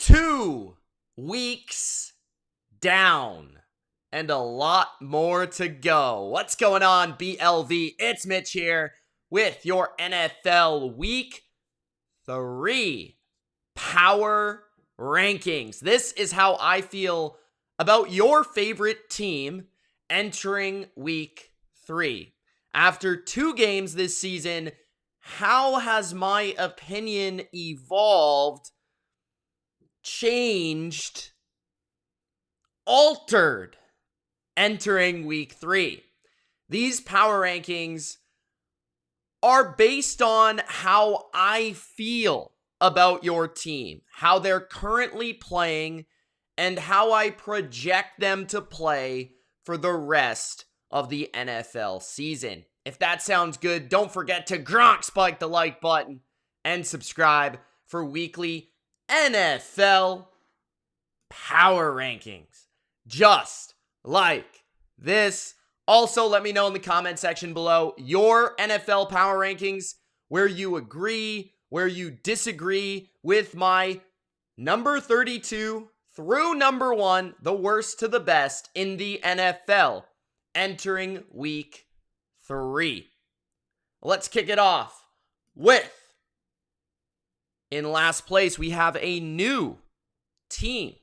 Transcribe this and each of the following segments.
2 weeks down and a lot more to go. What's going on, BLV? It's Mitch here with your NFL Week 3 Power Rankings. This is how I feel about your favorite team entering Week 3. After 2 games this season, how has my opinion evolved, changed, altered entering Week 3? These power rankings are based on how I feel about your team, how they're currently playing, and how I project them to play for the rest of the NFL season. If that sounds good, don't forget to spike the like button and subscribe for weekly NFL power rankings, just like this. Also, let me know in the comment section below your NFL power rankings, where you agree, where you disagree with my number 32 through number 1, the worst to the best in the NFL, entering Week 3. Let's kick it off with, in last place, we have a new team.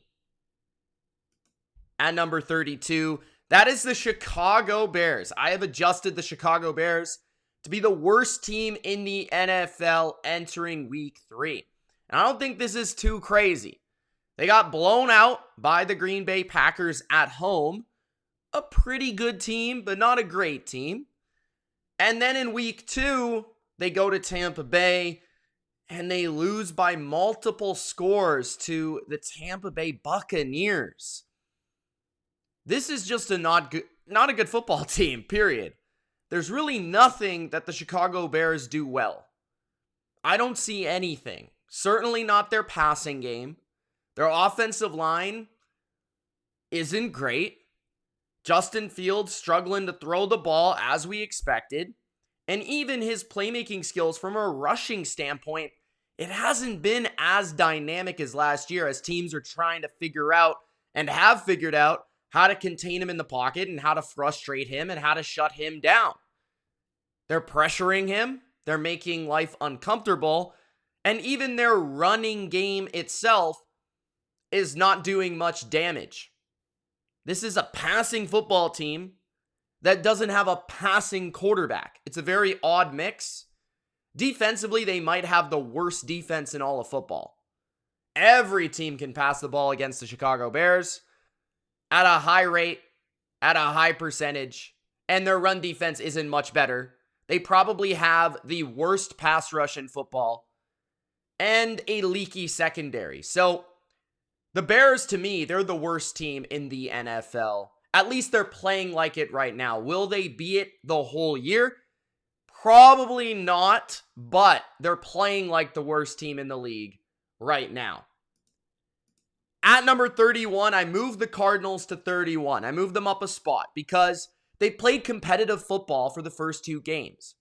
At number 32, that is the Chicago Bears. I have adjusted the Chicago Bears to be the worst team in the NFL entering Week 3. And I don't think this is too crazy. They got blown out by the Green Bay Packers at home. A pretty good team, but not a great team. And then in Week 2, they go to Tampa Bay and they lose by multiple scores to the Tampa Bay Buccaneers. This is just not a good football team, period. There's really nothing that the Chicago Bears do well. I don't see anything. Certainly not their passing game. Their offensive line isn't great. Justin Fields struggling to throw the ball as we expected. And even his playmaking skills from a rushing standpoint, it hasn't been as dynamic as last year, as teams are trying to figure out and have figured out how to contain him in the pocket and how to frustrate him and how to shut him down. They're pressuring him. They're making life uncomfortable. And even their running game itself is not doing much damage. This is a passing football team that doesn't have a passing quarterback. It's a very odd mix. Defensively, they might have the worst defense in all of football. Every team can pass the ball against the Chicago Bears at a high rate, at a high percentage, and their run defense isn't much better. They probably have the worst pass rush in football and a leaky secondary. So the Bears, to me, they're the worst team in the NFL. At least they're playing like it right now. Will they be it the whole year? Probably not, but they're playing like the worst team in the league right now. At number 31, I moved the Cardinals to 31. I moved them up a spot because they played competitive football for the first 2 games.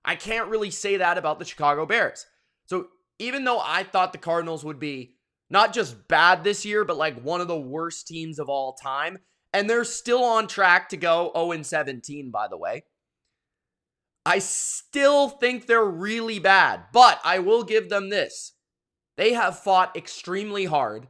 I can't really say that about the Chicago Bears. So even though I thought the Cardinals would be not just bad this year, but like one of the worst teams of all time, and they're still on track to go 0-17, by the way, I still think they're really bad, but I will give them this. They have fought extremely hard,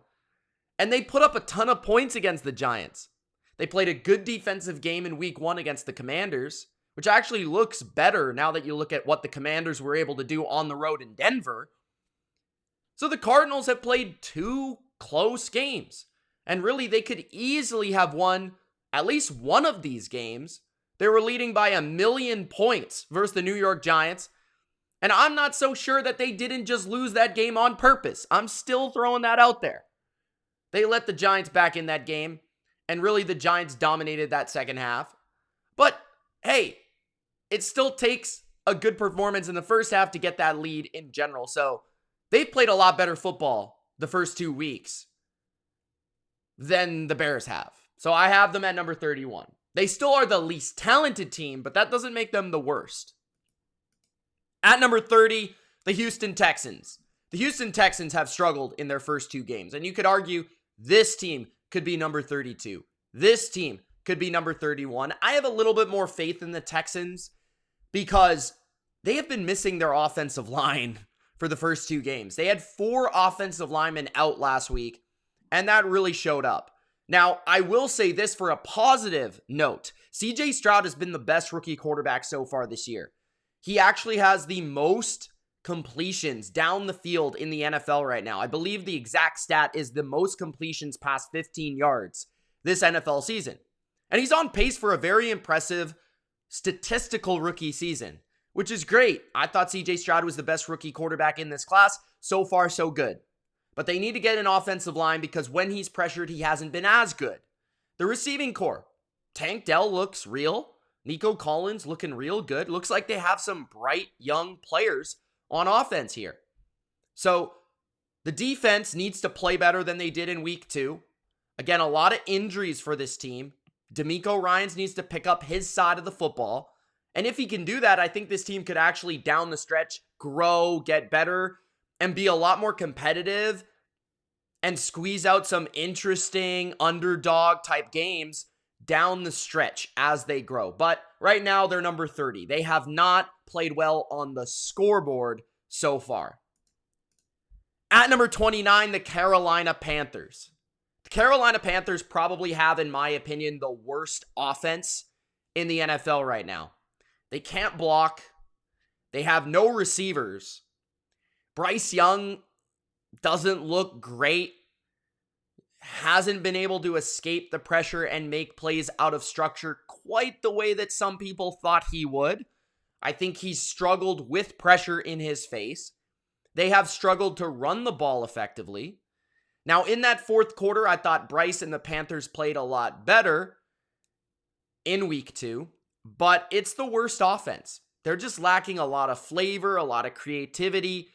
and they put up a ton of points against the Giants. They played a good defensive game in Week 1 against the Commanders, which actually looks better now that you look at what the Commanders were able to do on the road in Denver. So the Cardinals have played 2 close games, and really they could easily have won at least one of these games. They were leading by 1,000,000 points versus the New York Giants, and I'm not so sure that they didn't just lose that game on purpose. I'm still throwing that out there. They let the Giants back in that game, and really the Giants dominated that second half. But hey, it still takes a good performance in the first half to get that lead in general. So they've played a lot better football the first 2 weeks than the Bears have. So I have them at number 31. They still are the least talented team, but that doesn't make them the worst. At number 30, the Houston Texans. The Houston Texans have struggled in their first 2 games, and you could argue this team could be number 32. This team could be number 31. I have a little bit more faith in the Texans because they have been missing their offensive line for the first 2 games. They had 4 offensive linemen out last week, and that really showed up. Now, I will say this for a positive note. CJ Stroud has been the best rookie quarterback so far this year. He actually has the most completions down the field in the NFL right now. I believe the exact stat is the most completions past 15 yards this NFL season. And he's on pace for a very impressive statistical rookie season, which is great. I thought CJ Stroud was the best rookie quarterback in this class. So far, so good. But they need to get an offensive line because when he's pressured, he hasn't been as good. The receiving core. Tank Dell looks real. Nico Collins looking real good. Looks like they have some bright young players on offense here. So the defense needs to play better than they did in week 2. Again, a lot of injuries for this team. D'Amico Ryans needs to pick up his side of the football. And if he can do that, I think this team could actually down the stretch grow, get better, and be a lot more competitive and squeeze out some interesting underdog type games down the stretch as they grow. But right now, they're number 30. They have not played well on the scoreboard so far. At number 29, the Carolina Panthers. The Carolina Panthers probably have, in my opinion, the worst offense in the NFL right now. They can't block. They have no receivers. Bryce Young doesn't look great. Hasn't been able to escape the pressure and make plays out of structure quite the way that some people thought he would. I think he's struggled with pressure in his face. They have struggled to run the ball effectively. Now, in that fourth quarter, I thought Bryce and the Panthers played a lot better in week 2, but it's the worst offense. They're just lacking a lot of flavor, a lot of creativity.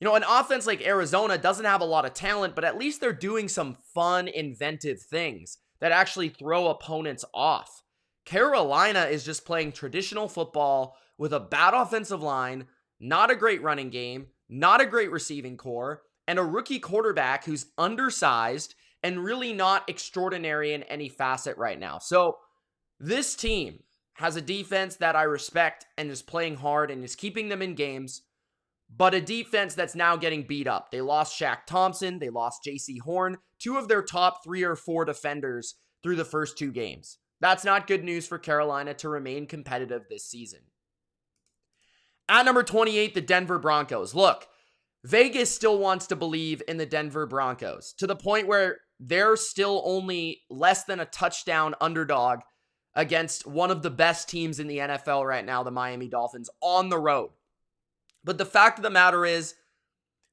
You know, an offense like Arizona doesn't have a lot of talent, but at least they're doing some fun, inventive things that actually throw opponents off. Carolina is just playing traditional football with a bad offensive line, not a great running game, not a great receiving core, and a rookie quarterback who's undersized and really not extraordinary in any facet right now. So this team has a defense that I respect and is playing hard and is keeping them in games, but a defense that's now getting beat up. They lost Shaq Thompson. They lost J.C. Horn, 2 of their top 3 or 4 defenders through the first 2 games. That's not good news for Carolina to remain competitive this season. At number 28, the Denver Broncos. Look, Vegas still wants to believe in the Denver Broncos to the point where they're still only less than a touchdown underdog against one of the best teams in the NFL right now, the Miami Dolphins, on the road. But the fact of the matter is,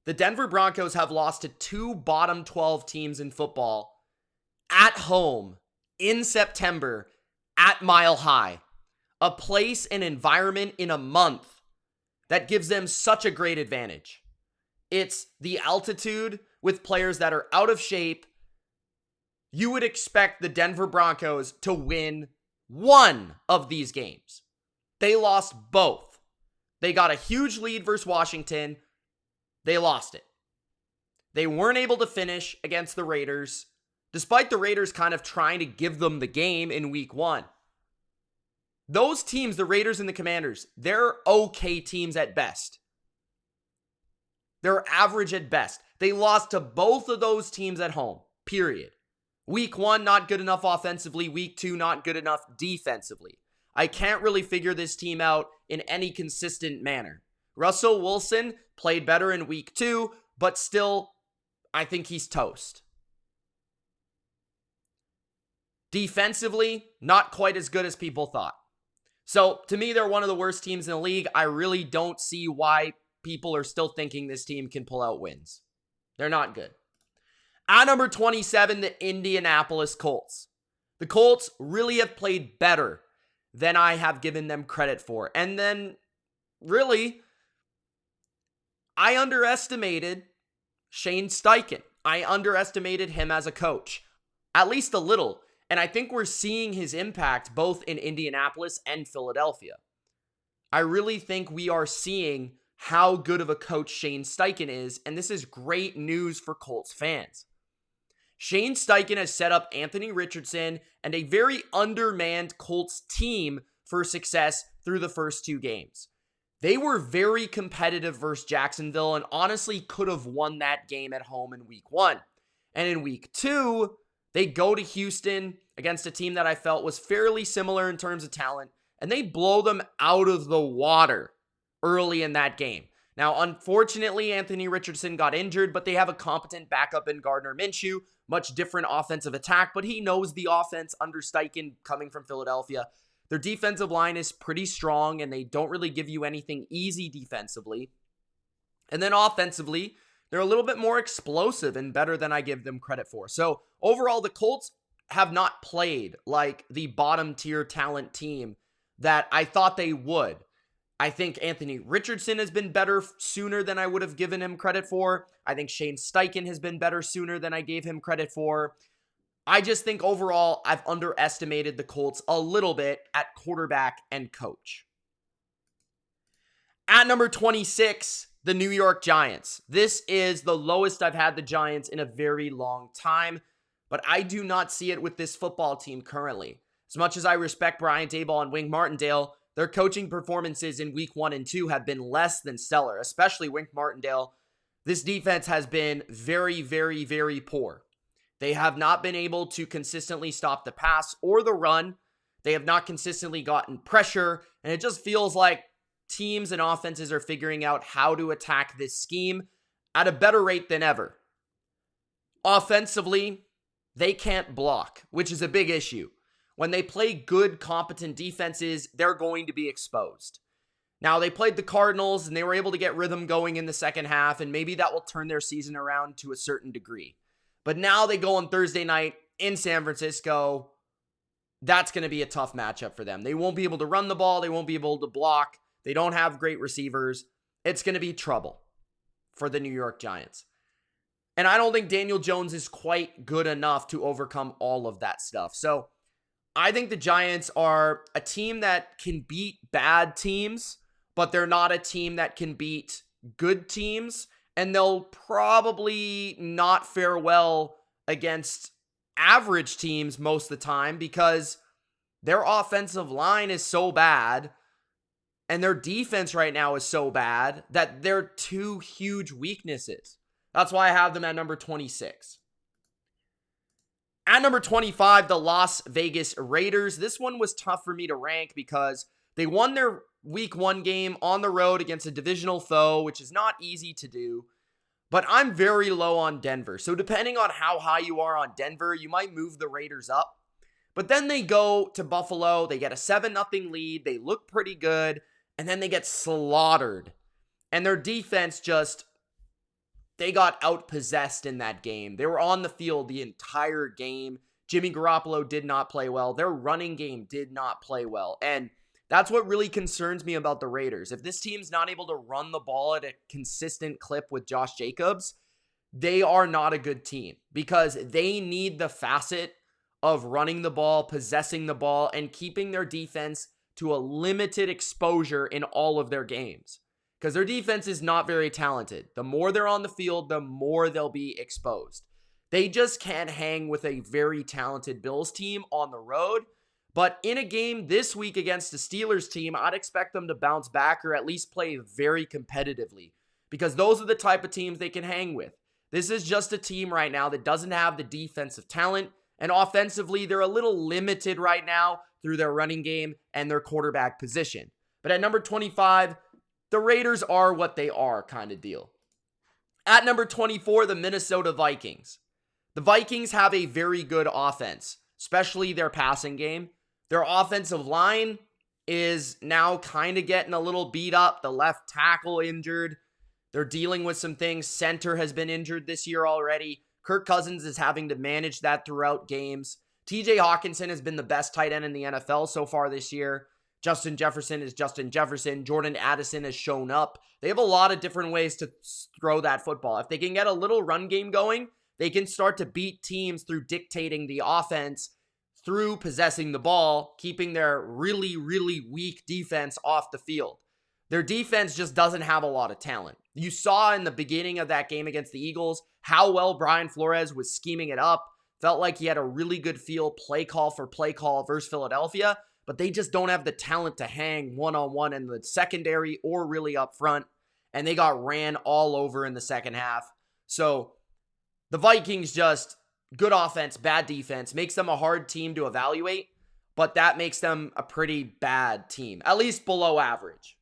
the Denver Broncos have lost to 2 bottom 12 teams in football at home in September at Mile High, a place and environment in a month that gives them such a great advantage. It's the altitude with players that are out of shape. You would expect the Denver Broncos to win one of these games. They lost both. They got a huge lead versus Washington. They lost it. They weren't able to finish against the Raiders, despite the Raiders kind of trying to give them the game in week 1. Those teams, the Raiders and the Commanders, they're okay teams at best. They're average at best. They lost to both of those teams at home, period. Week 1, not good enough offensively. Week 2, not good enough defensively. I can't really figure this team out in any consistent manner. Russell Wilson played better in week 2, but still, I think he's toast. Defensively, not quite as good as people thought. So, to me, they're one of the worst teams in the league. I really don't see why people are still thinking this team can pull out wins. They're not good. At number 27, the Indianapolis Colts. The Colts really have played better than I have given them credit for. And then, really, I underestimated Shane Steichen. I underestimated him as a coach, at least a little. And I think we're seeing his impact both in Indianapolis and Philadelphia. I really think we are seeing how good of a coach Shane Steichen is, and this is great news for Colts fans. Shane Steichen has set up Anthony Richardson and a very undermanned Colts team for success through the first 2 games. They were very competitive versus Jacksonville and honestly could have won that game at home in week 1. And in week 2, they go to Houston against a team that I felt was fairly similar in terms of talent, and they blow them out of the water early in that game. Now, unfortunately, Anthony Richardson got injured, but they have a competent backup in Gardner Minshew. Much different offensive attack, but he knows the offense under Steichen coming from Philadelphia. Their defensive line is pretty strong, and they don't really give you anything easy defensively. And then offensively, they're a little bit more explosive and better than I give them credit for. So overall, the Colts have not played like the bottom tier talent team that I thought they would. I think Anthony Richardson has been better sooner than I would have given him credit for. I think Shane Steichen has been better sooner than I gave him credit for. I just think overall, I've underestimated the Colts a little bit at quarterback and coach. At number 26, the New York Giants. This is the lowest I've had the Giants in a very long time, but I do not see it with this football team currently. As much as I respect Brian Daboll and Wink Martindale, their coaching performances in week 1 and 2 have been less than stellar, especially Wink Martindale. This defense has been very, very, very poor. They have not been able to consistently stop the pass or the run. They have not consistently gotten pressure, and it just feels like teams and offenses are figuring out how to attack this scheme at a better rate than ever. Offensively, they can't block, which is a big issue. When they play good, competent defenses, they're going to be exposed. Now, they played the Cardinals, and they were able to get rhythm going in the second half, and maybe that will turn their season around to a certain degree. But now they go on Thursday night in San Francisco. That's going to be a tough matchup for them. They won't be able to run the ball. They won't be able to block. They don't have great receivers. It's going to be trouble for the New York Giants. And I don't think Daniel Jones is quite good enough to overcome all of that stuff. So I think the Giants are a team that can beat bad teams, but they're not a team that can beat good teams. And they'll probably not fare well against average teams most of the time because their offensive line is so bad and their defense right now is so bad that they're 2 huge weaknesses. That's why I have them at number 26. At number 25, the Las Vegas Raiders. This one was tough for me to rank because they won their week 1 game on the road against a divisional foe, which is not easy to do. But I'm very low on Denver. So depending on how high you are on Denver, you might move the Raiders up. But then they go to Buffalo. They get a 7-0 lead. They look pretty good. And then they get slaughtered. And their defense they got outpossessed in that game. They were on the field the entire game. Jimmy Garoppolo did not play well. Their running game did not play well. And that's what really concerns me about the Raiders. If this team's not able to run the ball at a consistent clip with Josh Jacobs, they are not a good team because they need the facet of running the ball, possessing the ball, and keeping their defense to a limited exposure in all of their games. Because their defense is not very talented. The more they're on the field, the more they'll be exposed. They just can't hang with a very talented Bills team on the road. But in a game this week against the Steelers team, I'd expect them to bounce back or at least play very competitively. Because those are the type of teams they can hang with. This is just a team right now that doesn't have the defensive talent. And offensively, they're a little limited right now through their running game and their quarterback position. But at number 25, the Raiders are what they are kind of deal. At number 24, the Minnesota Vikings. The Vikings have a very good offense, especially their passing game. Their offensive line is now kind of getting a little beat up. The left tackle injured. They're dealing with some things. Center has been injured this year already. Kirk Cousins is having to manage that throughout games. TJ Hawkinson has been the best tight end in the NFL so far this year. Justin Jefferson is Justin Jefferson. Jordan Addison has shown up. They have a lot of different ways to throw that football. If they can get a little run game going, they can start to beat teams through dictating the offense, through possessing the ball, keeping their really, really weak defense off the field. Their defense just doesn't have a lot of talent. You saw in the beginning of that game against the Eagles how well Brian Flores was scheming it up. Felt like he had a really good feel play call for play call versus Philadelphia, but they just don't have the talent to hang one-on-one in the secondary or really up front, and they got ran all over in the second half. So the Vikings just, good offense, bad defense, makes them a hard team to evaluate, but that makes them a pretty bad team, at least below average.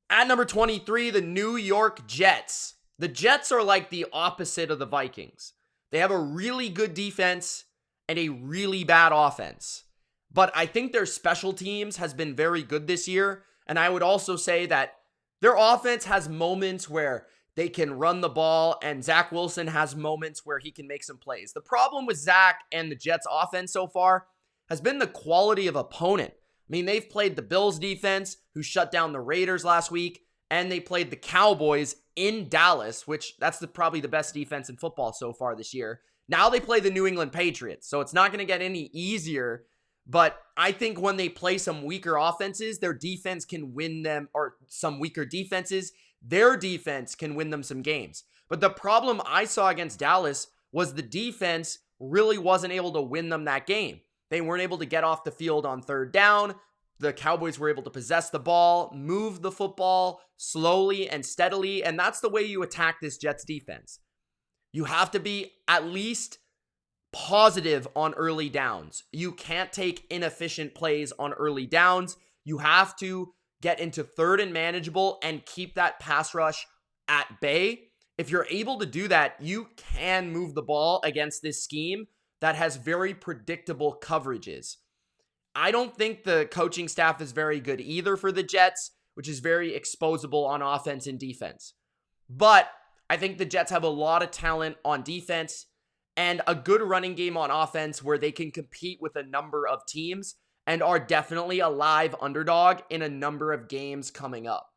At number 23, the New York Jets. The Jets are like the opposite of the Vikings. They have a really good defense and a really bad offense. But I think their special teams has been very good this year. And I would also say that their offense has moments where they can run the ball, and Zach Wilson has moments where he can make some plays. The problem with Zach and the Jets offense so far has been the quality of opponent. I mean, they've played the Bills defense, who shut down the Raiders last week, and they played the Cowboys in Dallas, which that's probably the best defense in football so far this year. Now they play the New England Patriots, so it's not going to get any easier. But I think when they play some weaker offenses, their defense can win them, or some weaker defenses, their defense can win them some games. But the problem I saw against Dallas was the defense really wasn't able to win them that game. They weren't able to get off the field on third down. The Cowboys were able to possess the ball, move the football slowly and steadily, and that's the way you attack this Jets defense. You have to be at least positive on early downs. You can't take inefficient plays on early downs. You have to get into third and manageable and keep that pass rush at bay. If you're able to do that, you can move the ball against this scheme that has very predictable coverages. I don't think the coaching staff is very good either for the Jets, which is very exposable on offense and defense. But I think the Jets have a lot of talent on defense and a good running game on offense where they can compete with a number of teams and are definitely a live underdog in a number of games coming up.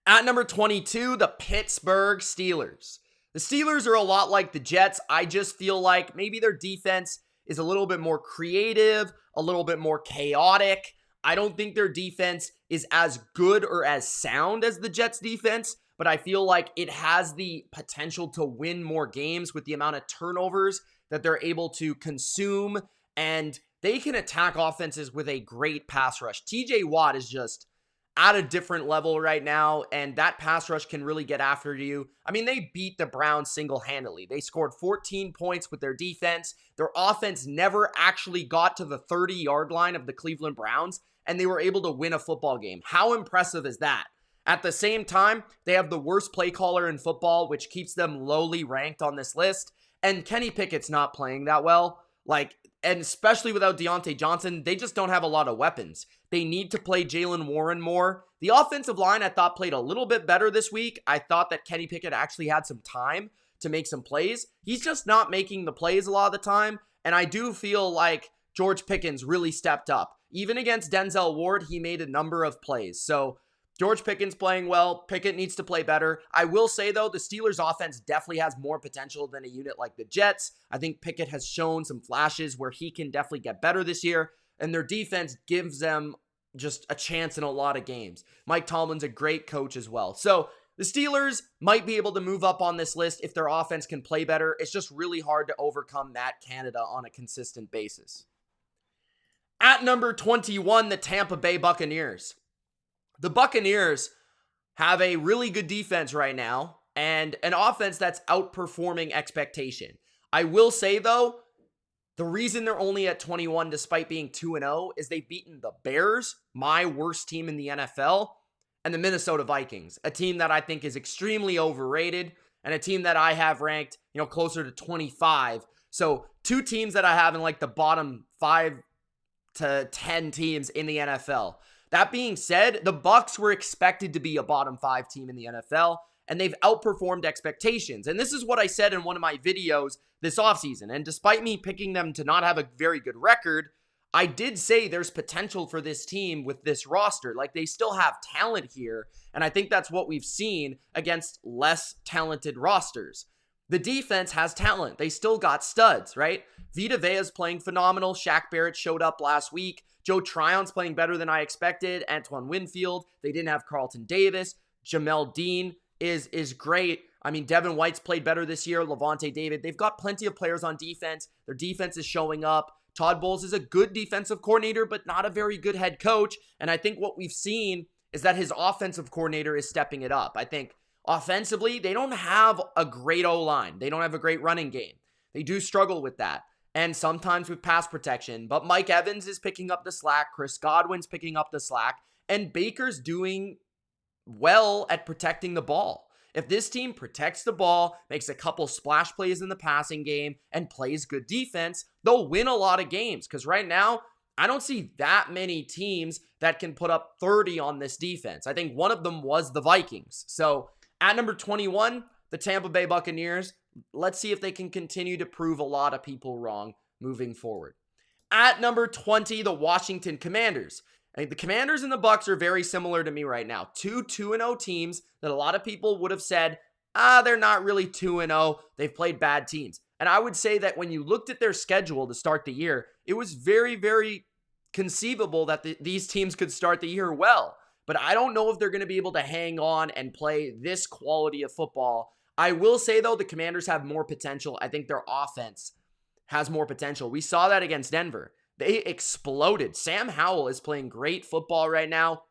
At number 22, the Pittsburgh Steelers. The Steelers are a lot like the Jets. I just feel like maybe their defense is a little bit more creative, a little bit more chaotic. I don't think their defense is as good or as sound as the Jets defense, but I feel like it has the potential to win more games with the amount of turnovers that they're able to consume, and they can attack offenses with a great pass rush. TJ Watt is just at a different level right now, and that pass rush can really get after you. I mean, they beat the Browns single-handedly. They scored 14 points with their defense. Their offense never actually got to the 30-yard line of the Cleveland Browns, and they were able to win a football game. How impressive is that? At the same time, they have the worst play caller in football, which keeps them lowly ranked on this list, and Kenny Pickett's not playing that well. And especially without Deontay Johnson, they just don't have a lot of weapons. They need to play Jaylen Warren more. The offensive line, I thought, played a little bit better this week. I thought that Kenny Pickett actually had some time to make some plays. He's just not making the plays a lot of the time, and I do feel like George Pickens really stepped up. Even against Denzel Ward, he made a number of plays. So George Pickens playing well. Pickett needs to play better. I will say, though, the Steelers' offense definitely has more potential than a unit like the Jets. I think Pickett has shown some flashes where he can definitely get better this year, and their defense gives them just a chance in a lot of games. Mike Tomlin's a great coach as well. So the Steelers might be able to move up on this list if their offense can play better. It's just really hard to overcome Matt Canada on a consistent basis. At number 21, the Tampa Bay Buccaneers. The Buccaneers have a really good defense right now and an offense that's outperforming expectation. I will say, though, the reason they're only at 21 despite being 2-0 is they've beaten the Bears, my worst team in the NFL, and the Minnesota Vikings, a team that I think is extremely overrated and a team that I have ranked, closer to 25. So two teams that I have in like the bottom 5 to 10 teams in the NFL. That being said, the Bucs were expected to be a bottom 5 team in the NFL, and they've outperformed expectations. And this is what I said in one of my videos this offseason. And despite me picking them to not have a very good record, I did say there's potential for this team with this roster. Like, they still have talent here, and I think that's what we've seen against less talented rosters. The defense has talent. They still got studs, right? Vita Vea's playing phenomenal. Shaq Barrett showed up last week. Joe Tryon's playing better than I expected. Antoine Winfield. They didn't have Carlton Davis. Jamel Dean is great. I mean, Devin White's played better this year. Levante David. They've got plenty of players on defense. Their defense is showing up. Todd Bowles is a good defensive coordinator, but not a very good head coach. And I think what we've seen is that his offensive coordinator is stepping it up. I think offensively, they don't have a great O-line. They don't have a great running game. They do struggle with that. And sometimes with pass protection. But Mike Evans is picking up the slack. Chris Godwin's picking up the slack. And Baker's doing well at protecting the ball. If this team protects the ball, makes a couple splash plays in the passing game, and plays good defense, they'll win a lot of games. Because right now, I don't see that many teams that can put up 30 on this defense. I think one of them was the Vikings. So at number 21, the Tampa Bay Buccaneers. Let's see if they can continue to prove a lot of people wrong moving forward. At number 20, the Washington Commanders. I think the Commanders and the Bucs are very similar to me right now. Two 2-0 teams that a lot of people would have said, they're not really 2-0. They've played bad teams. And I would say that when you looked at their schedule to start the year, it was very, very conceivable that these teams could start the year well. But I don't know if they're going to be able to hang on and play this quality of football. I will say, though, the Commanders have more potential. I think their offense has more potential. We saw that against Denver. They exploded. Sam Howell is playing great football right now.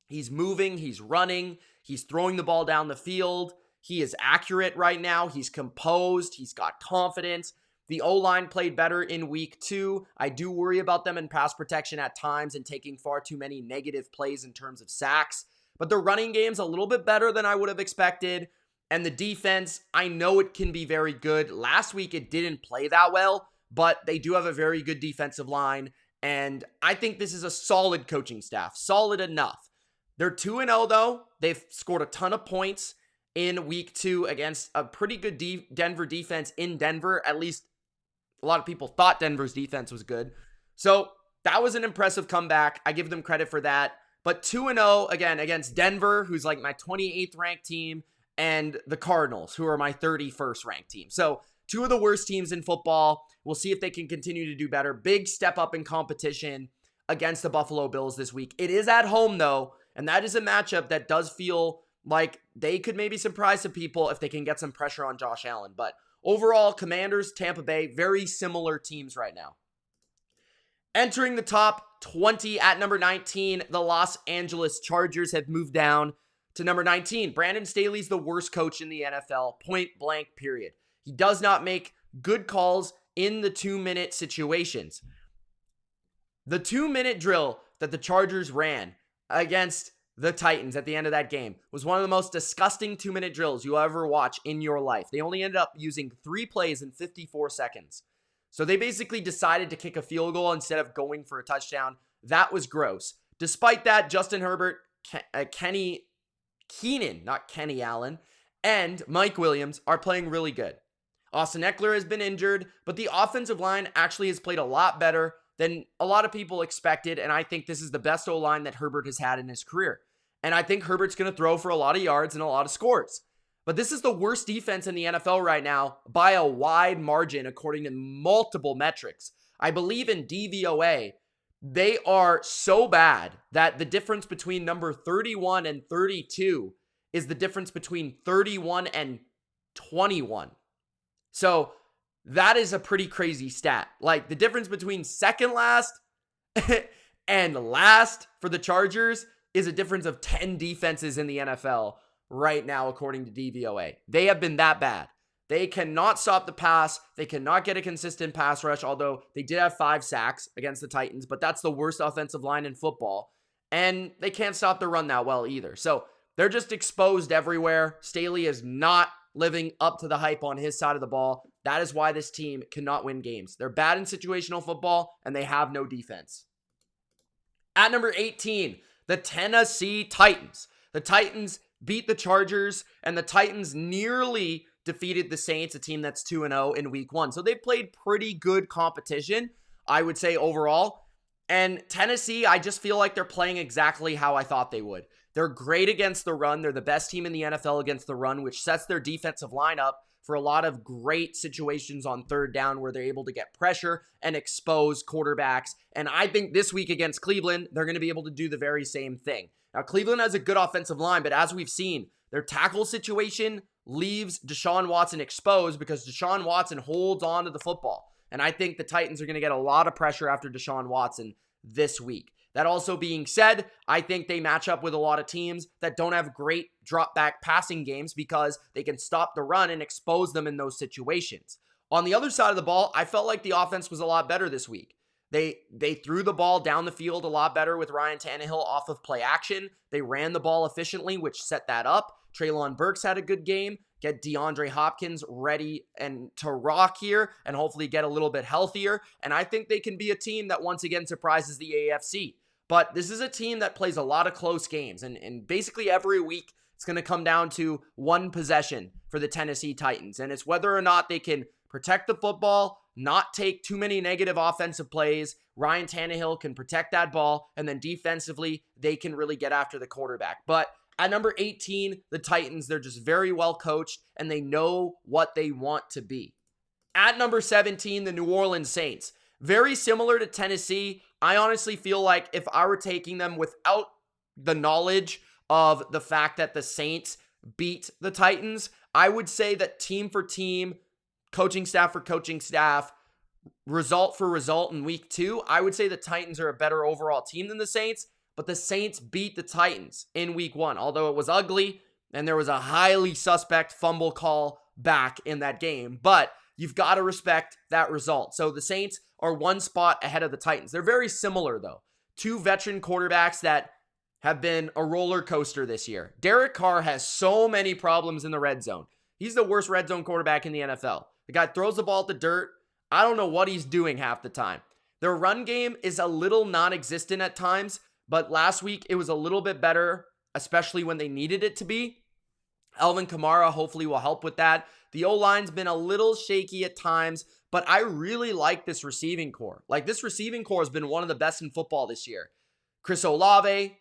He's moving. He's running. He's throwing the ball down the field. He is accurate right now. He's composed. He's got confidence. The O-line played better in week 2. I do worry about them in pass protection at times and taking far too many negative plays in terms of sacks. But the running game's a little bit better than I would have expected. And the defense, I know it can be very good. Last week, it didn't play that well, but they do have a very good defensive line. And I think this is a solid coaching staff. Solid enough. They're 2-0, though. They've scored a ton of points in week 2 against a pretty good Denver defense in Denver. At least a lot of people thought Denver's defense was good. So that was an impressive comeback. I give them credit for that. But 2-0, again, against Denver, who's like my 28th ranked team, and the Cardinals, who are my 31st ranked team. So two of the worst teams in football. We'll see if they can continue to do better. Big step up in competition against the Buffalo Bills this week. It is at home, though, and that is a matchup that does feel like they could maybe surprise some people if they can get some pressure on Josh Allen. But overall, Commanders, Tampa Bay, very similar teams right now. Entering the top 20 at number 19, the Los Angeles Chargers have moved down to number 19. Brandon Staley's the worst coach in the NFL, point blank, period. He does not make good calls in the 2-minute situations. The 2-minute drill that the Chargers ran against the Titans at the end of that game was one of the most disgusting 2-minute drills you'll ever watch in your life. They only ended up using 3 plays in 54 seconds. So they basically decided to kick a field goal instead of going for a touchdown. That was gross. Despite that, Justin Herbert, Keenan, not Kenny Allen, and Mike Williams are playing really good. Austin Eckler has been injured, but the offensive line actually has played a lot better than a lot of people expected, and I think this is the best O-line that Herbert has had in his career. And I think Herbert's going to throw for a lot of yards and a lot of scores. But this is the worst defense in the NFL right now by a wide margin, according to multiple metrics. I believe in DVOA, they are so bad that the difference between number 31 and 32 is the difference between 31 and 21. So that is a pretty crazy stat. Like the difference between second last and last for the Chargers is a difference of 10 defenses in the NFL right now, according to DVOA. They have been that bad. They cannot stop the pass. They cannot get a consistent pass rush, although they did have 5 sacks against the Titans, but that's the worst offensive line in football. And they can't stop the run that well either. So they're just exposed everywhere. Staley is not living up to the hype on his side of the ball. That is why this team cannot win games. They're bad in situational football, and they have no defense. At number 18, the Tennessee Titans. The Titans beat the Chargers, and the Titans nearly defeated the Saints, a team that's 2-0 in week 1. So they've played pretty good competition, I would say, overall. And Tennessee, I just feel like they're playing exactly how I thought they would. They're great against the run. They're the best team in the NFL against the run, which sets their defensive line up for a lot of great situations on third down where they're able to get pressure and expose quarterbacks. And I think this week against Cleveland, they're going to be able to do the very same thing. Now, Cleveland has a good offensive line, but as we've seen, their tackle situation leaves Deshaun Watson exposed because Deshaun Watson holds on to the football. And I think the Titans are going to get a lot of pressure after Deshaun Watson this week. That also being said, I think they match up with a lot of teams that don't have great drop back passing games because they can stop the run and expose them in those situations. On the other side of the ball, I felt like the offense was a lot better this week. They threw the ball down the field a lot better with Ryan Tannehill off of play action. They ran the ball efficiently, which set that up. Treylon Burks had a good game. Get DeAndre Hopkins ready and to rock here and hopefully get a little bit healthier. And I think they can be a team that once again surprises the AFC. But this is a team that plays a lot of close games. And basically every week, it's going to come down to one possession for the Tennessee Titans. And it's whether or not they can protect the football, not take too many negative offensive plays. Ryan Tannehill can protect that ball. And then defensively, they can really get after the quarterback. But at number 18, the Titans, they're just very well coached and they know what they want to be. At number 17, the New Orleans Saints. Very similar to Tennessee. I honestly feel like if I were taking them without the knowledge of the fact that the Saints beat the Titans, I would say that team for team, coaching staff for coaching staff, result for result in week 2, I would say the Titans are a better overall team than the Saints. But the Saints beat the Titans in week 1, although it was ugly and there was a highly suspect fumble call back in that game. But you've got to respect that result. So the Saints are one spot ahead of the Titans. They're very similar, though. Two veteran quarterbacks that have been a roller coaster this year. Derek Carr has so many problems in the red zone. He's the worst red zone quarterback in the NFL. The guy throws the ball at the dirt. I don't know what he's doing half the time. Their run game is a little non-existent at times. But last week, it was a little bit better, especially when they needed it to be. Alvin Kamara hopefully will help with that. The O-line's been a little shaky at times, but I really like this receiving core. Like, this receiving core has been one of the best in football this year. Chris Olave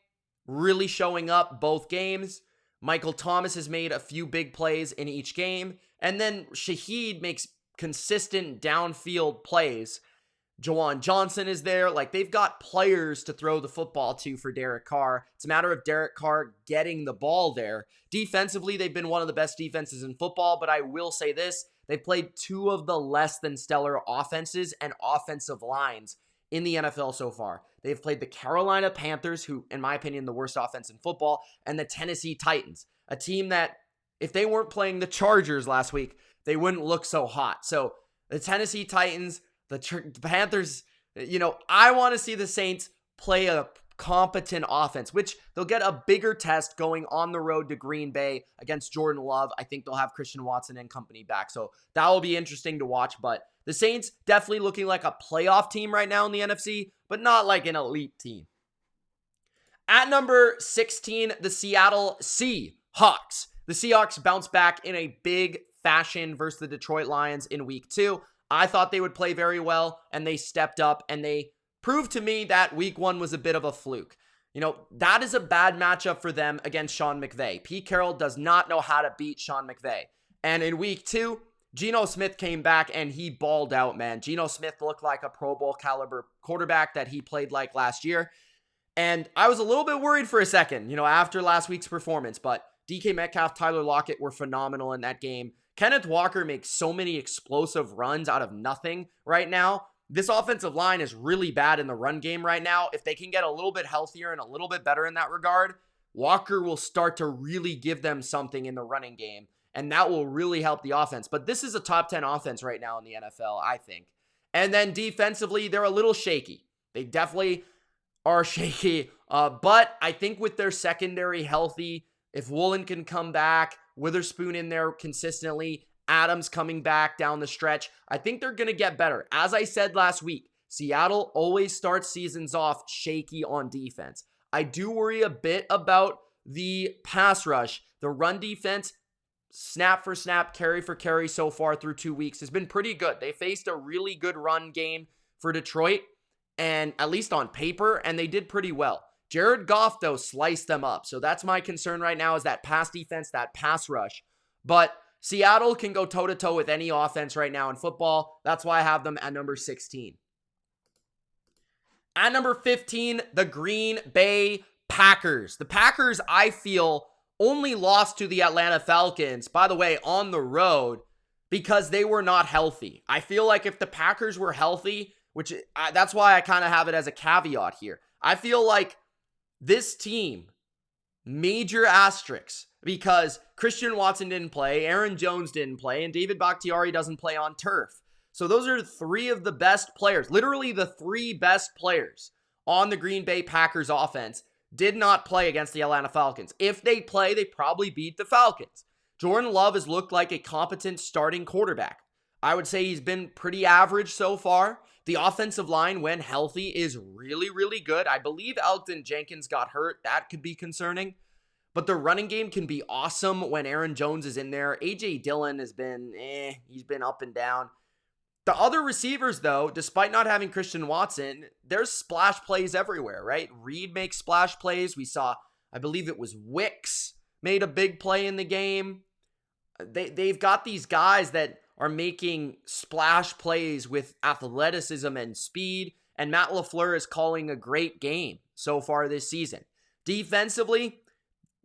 really showing up both games. Michael Thomas has made a few big plays in each game. And then Shaheed makes consistent downfield plays. Jawan Johnson is there. Like, they've got players to throw the football to for Derek Carr. It's a matter of Derek Carr getting the ball there. Defensively, they've been one of the best defenses in football, but I will say this. They've played two of the less than stellar offenses and offensive lines in the NFL so far. They've played the Carolina Panthers, who, in my opinion, the worst offense in football, and the Tennessee Titans, a team that, if they weren't playing the Chargers last week, they wouldn't look so hot. So the Tennessee Titans, the Panthers, I want to see the Saints play a competent offense, which they'll get a bigger test going on the road to Green Bay against Jordan Love. I think they'll have Christian Watson and company back. So that will be interesting to watch. But the Saints definitely looking like a playoff team right now in the NFC, but not like an elite team. At number 16, the Seattle Seahawks. The Seahawks bounced back in a big fashion versus the Detroit Lions in week 2. I thought they would play very well, and they stepped up, and they proved to me that week 1 was a bit of a fluke. That is a bad matchup for them against Sean McVay. Pete Carroll does not know how to beat Sean McVay. And in week 2, Geno Smith came back, and he balled out, man. Geno Smith looked like a Pro Bowl caliber quarterback that he played like last year. And I was a little bit worried for a second, after last week's performance, but DK Metcalf, Tyler Lockett were phenomenal in that game. Kenneth Walker makes so many explosive runs out of nothing right now. This offensive line is really bad in the run game right now. If they can get a little bit healthier and a little bit better in that regard, Walker will start to really give them something in the running game, and that will really help the offense. But this is a top 10 offense right now in the NFL, I think. And then defensively, they're a little shaky. They definitely are shaky, but I think with their secondary healthy, if Woolen can come back, Witherspoon in there consistently, Adams coming back down the stretch, I think they're going to get better. As I said last week, Seattle always starts seasons off shaky on defense. I do worry a bit about the pass rush. The run defense, snap for snap, carry for carry so far through 2 weeks has been pretty good. They faced a really good run game for Detroit, and at least on paper, and they did pretty well. Jared Goff, though, sliced them up. So that's my concern right now is that pass defense, that pass rush. But Seattle can go toe-to-toe with any offense right now in football. That's why I have them at number 16. At number 15, the Green Bay Packers. The Packers, I feel, only lost to the Atlanta Falcons, by the way, on the road because they were not healthy. I feel like if the Packers were healthy, that's why I kind of have it as a caveat here. I feel like this team, major asterisks, because Christian Watson didn't play, Aaron Jones didn't play, and David Bakhtiari doesn't play on turf. So those are three of the best players, literally the three best players on the Green Bay Packers offense did not play against the Atlanta Falcons. If they play, they probably beat the Falcons. Jordan Love has looked like a competent starting quarterback. I would say he's been pretty average so far. The offensive line, when healthy, is really, really good. I believe Elgton Jenkins got hurt. That could be concerning. But the running game can be awesome when Aaron Jones is in there. A.J. Dillon has been, he's been up and down. The other receivers, though, despite not having Christian Watson, there's splash plays everywhere, right? Reed makes splash plays. We saw, I believe it was Wicks made a big play in the game. They've got these guys that are making splash plays with athleticism and speed, and Matt LaFleur is calling a great game so far this season. Defensively,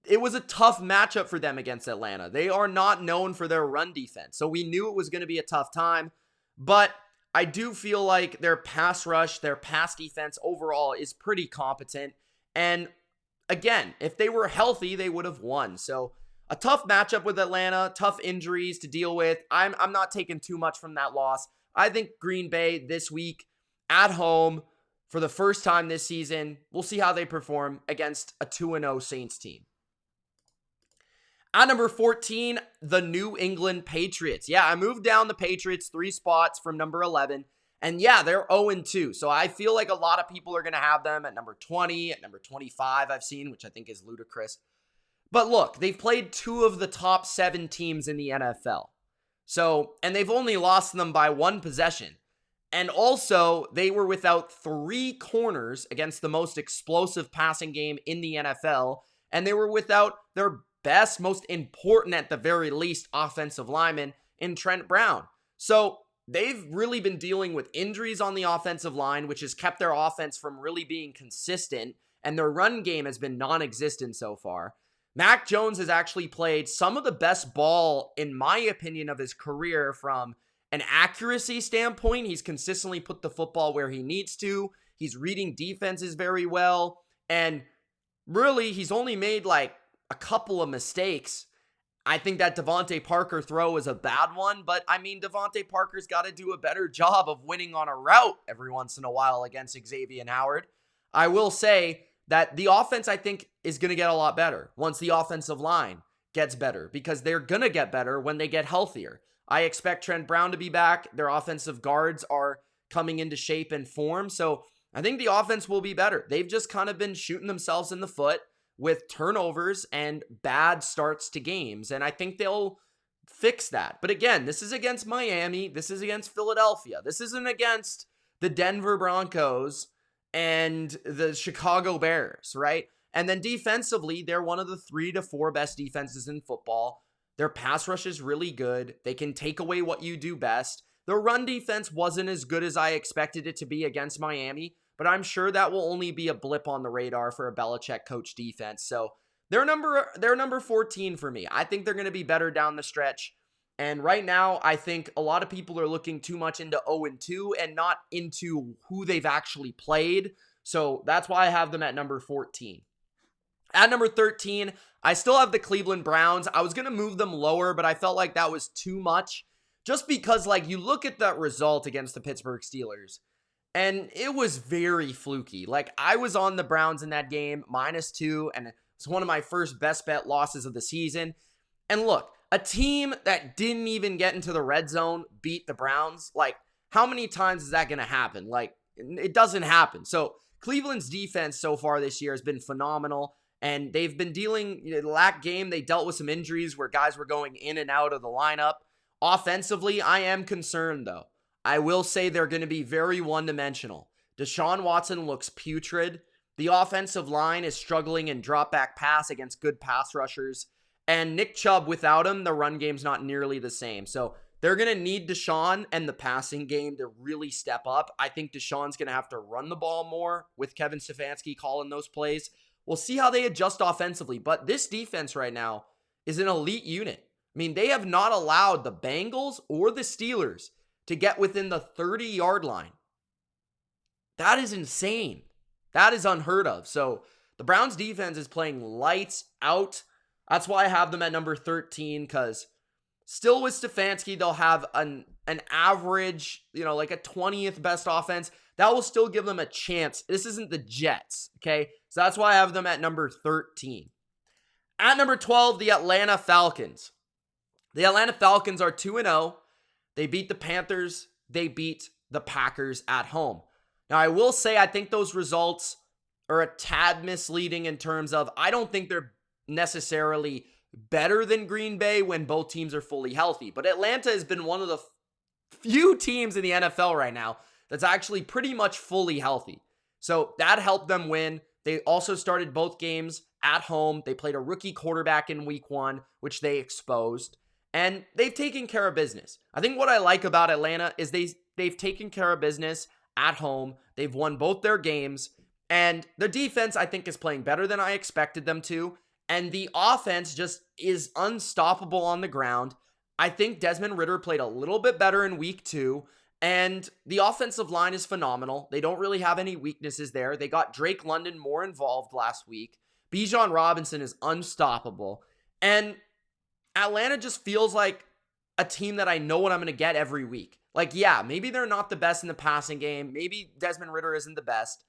it was a tough matchup for them against Atlanta. They are not known for their run defense, so we knew it was going to be a tough time. But I do feel like their pass rush, their pass defense overall is pretty competent. And again, if they were healthy, they would have won. So a tough matchup with Atlanta, tough injuries to deal with. I'm not taking too much from that loss. I think Green Bay this week at home for the first time this season, we'll see how they perform against a 2-0 Saints team. At number 14, the New England Patriots. Yeah, I moved down the Patriots 3 spots from number 11. And yeah, they're 0-2. So I feel like a lot of people are going to have them at number 20, at number 25 I've seen, which I think is ludicrous. But look, they've played 2 of the top 7 teams in the NFL. So, and they've only lost them by 1 possession. And also, they were without 3 corners against the most explosive passing game in the NFL. And they were without their best, most important at the very least, offensive lineman in Trent Brown. So they've really been dealing with injuries on the offensive line, which has kept their offense from really being consistent, and their run game has been non-existent so far. Mac Jones has actually played some of the best ball, in my opinion, of his career from an accuracy standpoint. He's consistently put the football where he needs to. He's reading defenses very well, and really, he's only made like a couple of mistakes. I think that Devontae Parker throw is a bad one, but I mean, Devontae Parker's got to do a better job of winning on a route every once in a while against Xavier Howard. I will say that the offense, I think, is going to get a lot better once the offensive line gets better, because they're going to get better when they get healthier. I expect Trent Brown to be back. Their offensive guards are coming into shape and form, so I think the offense will be better. They've just kind of been shooting themselves in the foot with turnovers and bad starts to games, and I think they'll fix that. But again, this is against Miami. This is against Philadelphia. This isn't against the Denver Broncos and the Chicago Bears, right? And then defensively, they're one of the 3 to 4 best defenses in football. Their pass rush is really good. They can take away what you do best. Their run defense wasn't as good as I expected it to be against Miami, but I'm sure that will only be a blip on the radar for a Belichick coach defense. So they're number 14 for me. I think they're going to be better down the stretch. And right now, I think a lot of people are looking too much into 0-2 and not into who they've actually played. So that's why I have them at number 14. At number 13, I still have the Cleveland Browns. I was going to move them lower, but I felt like that was too much. Just because, like, you look at that result against the Pittsburgh Steelers, and it was very fluky. Like, I was on the Browns in that game, -2, and it's one of my first best bet losses of the season. And look, a team that didn't even get into the red zone beat the Browns. Like, how many times is that going to happen? Like, it doesn't happen. So Cleveland's defense so far this year has been phenomenal, and they've been dealing, last game, they dealt with some injuries where guys were going in and out of the lineup. Offensively, I am concerned, though. I will say they're going to be very one-dimensional. Deshaun Watson looks putrid. The offensive line is struggling in drop-back pass against good pass rushers. And Nick Chubb, without him, the run game's not nearly the same. So they're going to need Deshaun and the passing game to really step up. I think Deshaun's going to have to run the ball more with Kevin Stefanski calling those plays. We'll see how they adjust offensively. But this defense right now is an elite unit. I mean, they have not allowed the Bengals or the Steelers to get within the 30-yard line. That is insane. That is unheard of. So the Browns defense is playing lights out. That's why I have them at number 13, because still with Stefanski, they'll have an average, like a 20th best offense. That will still give them a chance. This isn't the Jets, okay? So that's why I have them at number 13. At number 12, the Atlanta Falcons. The Atlanta Falcons are 2-0. They beat the Panthers. They beat the Packers at home. Now, I will say I think those results are a tad misleading in terms of I don't think they're necessarily better than Green Bay when both teams are fully healthy. But Atlanta has been one of the few teams in the NFL right now that's actually pretty much fully healthy. So that helped them win. They also started both games at home. They played a rookie quarterback in week 1, which they exposed. And they've taken care of business. I think what I like about Atlanta is they've taken care of business at home. They've won both their games. And their defense, I think, is playing better than I expected them to. And the offense just is unstoppable on the ground. I think Desmond Ridder played a little bit better in week 2. And the offensive line is phenomenal. They don't really have any weaknesses there. They got Drake London more involved last week. Bijan Robinson is unstoppable. And Atlanta just feels like a team that I know what I'm going to get every week. Like, yeah, maybe they're not the best in the passing game. Maybe Desmond Ridder isn't the best.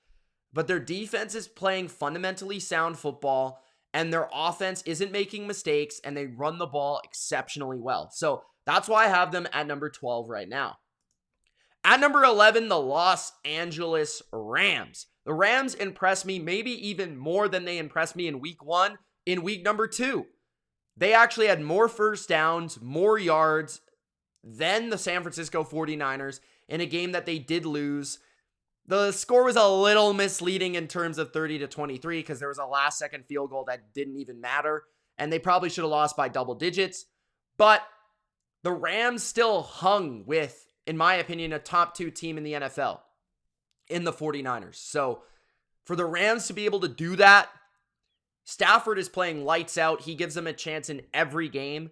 But their defense is playing fundamentally sound football. And their offense isn't making mistakes. And they run the ball exceptionally well. So that's why I have them at number 12 right now. At number 11, the Los Angeles Rams. The Rams impressed me maybe even more than they impressed me in week 1. In week number 2, they actually had more first downs, more yards than the San Francisco 49ers in a game that they did lose. The score was a little misleading in terms of 30-23 because there was a last-second field goal that didn't even matter, and they probably should have lost by double digits. But the Rams still hung with, in my opinion, a top 2 team in the NFL in the 49ers. So for the Rams to be able to do that, Stafford is playing lights out. He gives them a chance in every game.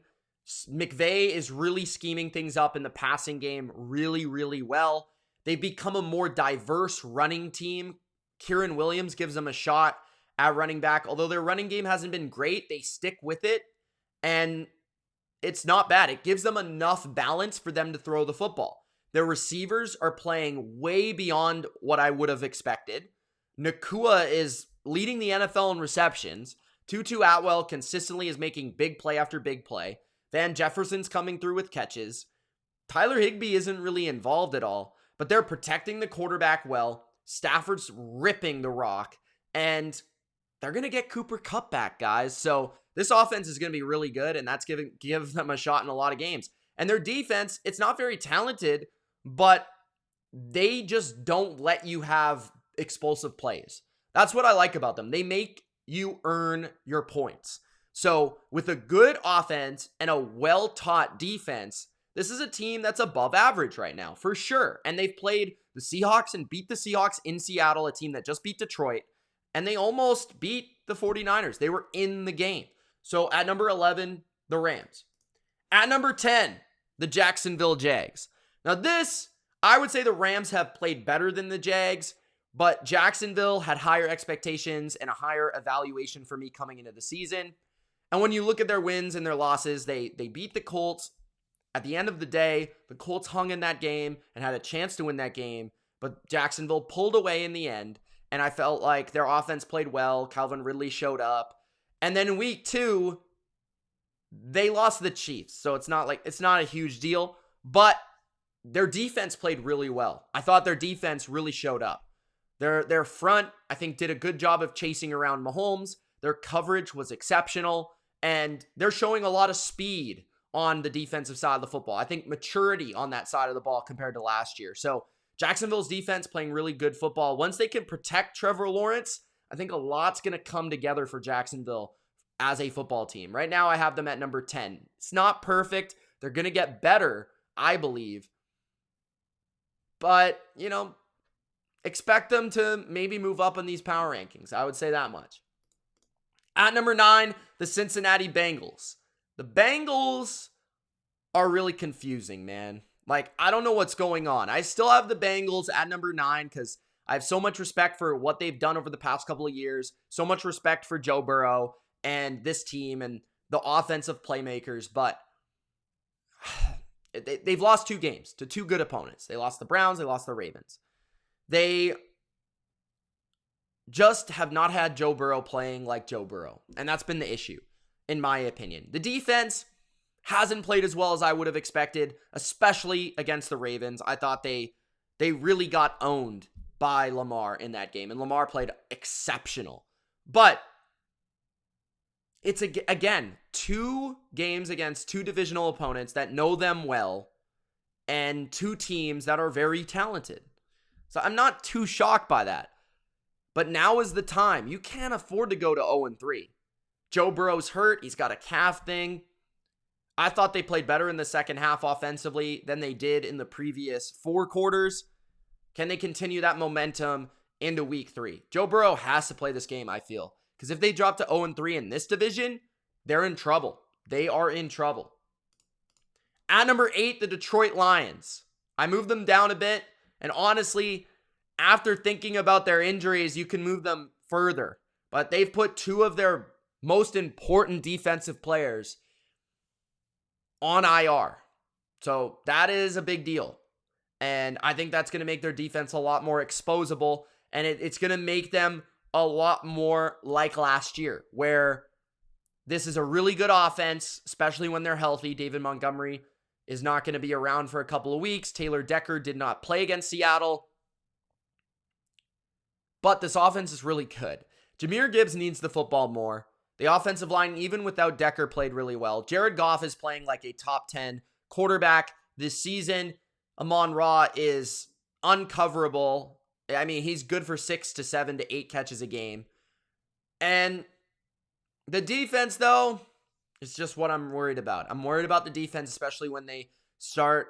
McVay is really scheming things up in the passing game really, really well. They've become a more diverse running team. Kieran Williams gives them a shot at running back. Although their running game hasn't been great, they stick with it. And it's not bad. It gives them enough balance for them to throw the football. Their receivers are playing way beyond what I would have expected. Nakua is leading the NFL in receptions. Tutu Atwell consistently is making big play after big play. Van Jefferson's coming through with catches. Tyler Higbee isn't really involved at all, but they're protecting the quarterback well. Stafford's ripping the rock, and they're going to get Cooper Kupp back, guys. So this offense is going to be really good, and that's give them a shot in a lot of games. And their defense, it's not very talented, but they just don't let you have explosive plays. That's what I like about them. They make you earn your points. So with a good offense and a well-taught defense, this is a team that's above average right now, for sure. And they've played the Seahawks and beat the Seahawks in Seattle, a team that just beat Detroit. And they almost beat the 49ers. They were in the game. So at number 11, the Rams. At number 10, the Jacksonville Jags. Now this, I would say the Rams have played better than the Jags, but Jacksonville had higher expectations and a higher evaluation for me coming into the season. And when you look at their wins and their losses, they beat the Colts. At the end of the day, the Colts hung in that game and had a chance to win that game, but Jacksonville pulled away in the end, and I felt like their offense played well. Calvin Ridley showed up. And then in week 2, they lost to the Chiefs, so it's not a huge deal, but their defense played really well. I thought their defense really showed up. Their front, I think, did a good job of chasing around Mahomes. Their coverage was exceptional, and they're showing a lot of speed on the defensive side of the football. I think maturity on that side of the ball compared to last year. So Jacksonville's defense playing really good football. Once they can protect Trevor Lawrence, I think a lot's going to come together for Jacksonville as a football team. Right now, I have them at number 10. It's not perfect. They're going to get better, I believe. But, expect them to maybe move up in these power rankings. I would say that much. At number 9, the Cincinnati Bengals. The Bengals are really confusing, man. Like, I don't know what's going on. I still have the Bengals at number 9 because I have so much respect for what they've done over the past couple of years. So much respect for Joe Burrow and this team and the offensive playmakers. But they've lost 2 games to 2 good opponents. They lost the Browns. They lost the Ravens. They just have not had Joe Burrow playing like Joe Burrow. And that's been the issue, in my opinion. The defense hasn't played as well as I would have expected, especially against the Ravens. I thought they really got owned by Lamar in that game, and Lamar played exceptional. But it's, again, 2 games against 2 divisional opponents that know them well and 2 teams that are very talented. So I'm not too shocked by that. But now is the time. You can't afford to go to 0-3. Joe Burrow's hurt. He's got a calf thing. I thought they played better in the second half offensively than they did in the previous 4 quarters. Can they continue that momentum into week 3? Joe Burrow has to play this game, I feel. Because if they drop to 0-3 in this division, they're in trouble. They are in trouble. At number 8, the Detroit Lions. I moved them down a bit. And honestly, after thinking about their injuries, you can move them further. But they've put 2 of their most important defensive players on IR. So that is a big deal. And I think that's going to make their defense a lot more exposable. And it's going to make them a lot more like last year, where this is a really good offense, especially when they're healthy. David Montgomery is not going to be around for a couple of weeks. Taylor Decker did not play against Seattle. But this offense is really good. Jahmyr Gibbs needs the football more. The offensive line, even without Decker, played really well. Jared Goff is playing like a top 10 quarterback this season. Amon-Ra is uncoverable. I mean, he's good for 6 to 7 to 8 catches a game. And the defense, though, is just what I'm worried about. I'm worried about the defense, especially when they start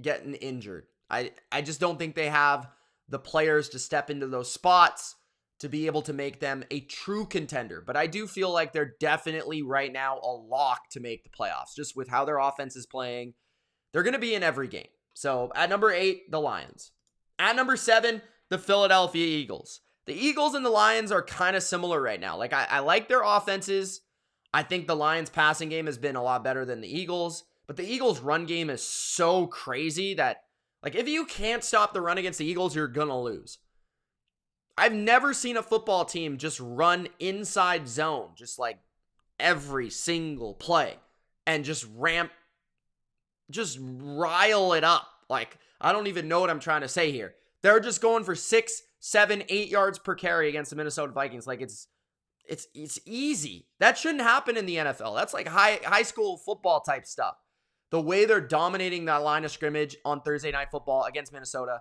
getting injured. I just don't think they have the players to step into those spots to be able to make them a true contender. But I do feel like they're definitely right now a lock to make the playoffs, just with how their offense is playing. They're going to be in every game. So at number 8, the Lions. At number 7, the Philadelphia Eagles. The Eagles and the Lions are kind of similar right now. Like, I like their offenses. I think the Lions passing game has been a lot better than the Eagles. But the Eagles run game is so crazy that, like, if you can't stop the run against the Eagles, you're going to lose. I've never seen a football team just run inside zone, just like every single play, and just rile it up. Like, I don't even know what I'm trying to say here. They're just going for 6, 7, 8 yards per carry against the Minnesota Vikings. Like, it's easy. That shouldn't happen in the NFL. That's like high school football type stuff. The way they're dominating that line of scrimmage on Thursday Night Football against Minnesota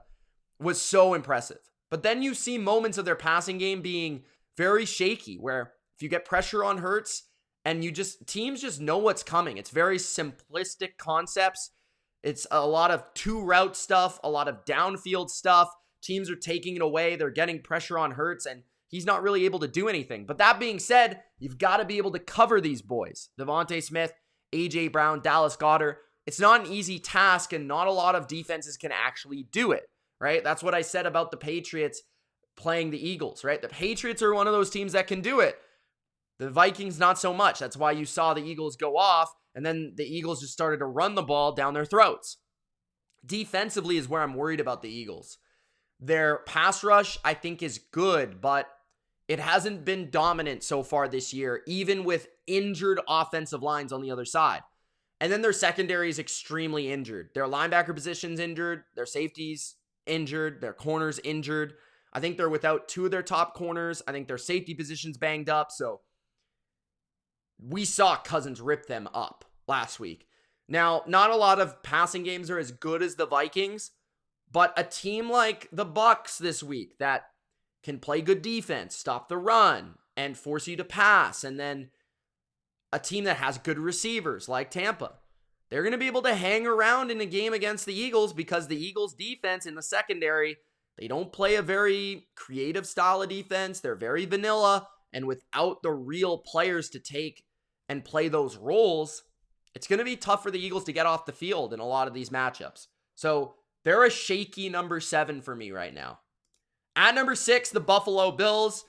was so impressive. But then you see moments of their passing game being very shaky, where if you get pressure on Hurts and teams just know what's coming. It's very simplistic concepts. It's a lot of 2-route stuff, a lot of downfield stuff. Teams are taking it away. They're getting pressure on Hurts, and he's not really able to do anything. But that being said, you've got to be able to cover these boys. Devontae Smith, A.J. Brown, Dallas Goedert. It's not an easy task, and not a lot of defenses can actually do it. Right? That's what I said about the Patriots playing the Eagles, right? The Patriots are one of those teams that can do it. The Vikings, not so much. That's why you saw the Eagles go off, and then the Eagles just started to run the ball down their throats. Defensively is where I'm worried about the Eagles. Their pass rush, I think, is good, but it hasn't been dominant so far this year, even with injured offensive lines on the other side. And then their secondary is extremely injured. Their linebacker position's injured. Their safeties injured, their corners injured. I think they're without 2 of their top corners. I think their safety position's banged up. So we saw Cousins rip them up last week. Now, not a lot of passing games are as good as the Vikings, but a team like the Bucs this week that can play good defense, stop the run, and force you to pass, and then a team that has good receivers like Tampa. They're going to be able to hang around in a game against the Eagles because the Eagles defense in the secondary, they don't play a very creative style of defense. They're very vanilla. And without the real players to take and play those roles, it's going to be tough for the Eagles to get off the field in a lot of these matchups. So they're a shaky number 7 for me right now. At number 6, the Buffalo Bills.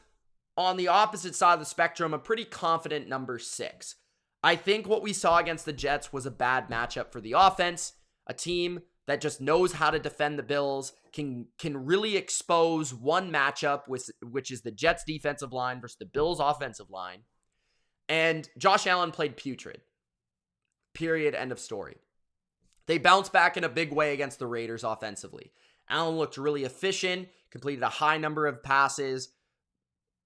On the opposite side of the spectrum, a pretty confident number 6. I think what we saw against the Jets was a bad matchup for the offense. A team that just knows how to defend the Bills, can really expose one matchup, which is the Jets defensive line versus the Bills offensive line. And Josh Allen played putrid. Period. End of story. They bounced back in a big way against the Raiders offensively. Allen looked really efficient, completed a high number of passes,